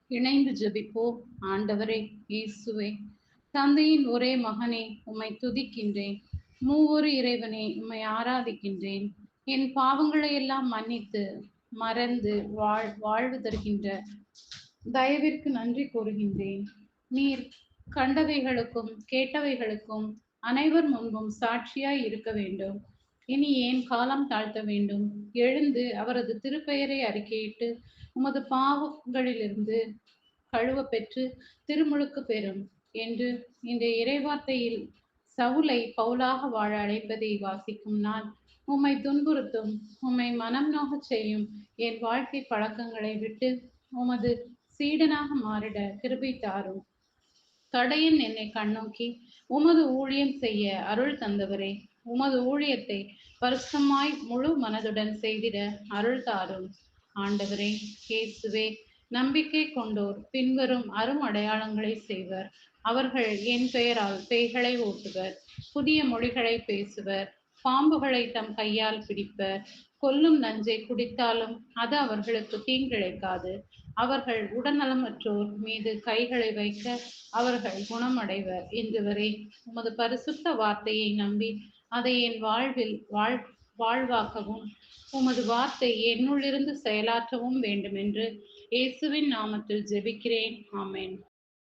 இணைந்து ஜெபிப்போம். ஆண்டவரே இயேசுவே, தந்தையின் ஒரே மகனே, உம்மை துதிக்கின்றேன். மூவொரு இறைவனே, உம்மை ஆராதிக்கின்றேன். என் பாவங்களை எல்லாம் மன்னித்து மறந்து வாழ்வு தருகின்ற தயவிற்கு நன்றி கூறுகின்றேன். நீர் கண்டவைகளுக்கும் கேட்டவைகளுக்கும் அனைவர் முன்பும் சாட்சியாய் இருக்க வேண்டும். இனி ஏன் காலம் தாழ்த்த வேண்டும்? எழுந்து அவரது திருப்பெயரை அறிக்கையிட்டு உமது பாவங்களிலிருந்து கழுவ பெற்று திருமுழுக்கு பெறும் என்று இந்த இறைவார்த்தையில் சவுலை பவுலாக வாழ அழைப்பதை வாசிக்கும் நான் உம்மை துன்புறுத்தும், உம்மை மனம் நோகச் செய்யும் என் வாழ்க்கை பழக்கங்களை விட்டு உமது சீடனாக மாறிட கிருபை தாரும். தடையன் என்னை கண்ணோக்கி உமது ஊழியம் செய்ய அருள் தந்தவரே, உமது ஊழியத்தை பரிசுத்தமாய் முழு மனதுடன் செய்திட அருள் தாரும். ஆண்டவரே இயேசுவே, நம்பிக்கை கொண்டோர் பின்வரும் அரும் அடையாளங்களை செய்வர். அவர்கள் என் பெயரால் பேய்களை ஓட்டுவர், புதிய மொழிகளை பேசுவர், பாம்புகளை தம் கையால் பிடிப்பர், கொல்லும் நஞ்சை குடித்தாலும் அது அவர்களுக்கு தீங்கிழைக்காது. அவர்கள் உடல்நலமற்றோர் மீது கைகளை வைக்க அவர்கள் குணமடைவர். இன்று வரை உமது பரிசுத்த வார்த்தையை நம்பி அதை என் வாழ்வில் வாழ்வாக்கவும் உமது வார்த்தை என்னுள்ளிருந்து செயலாற்றவும் வேண்டுமென்று இயேசுவின் நாமத்தில் ஜெபிக்கிறேன். ஆமென்.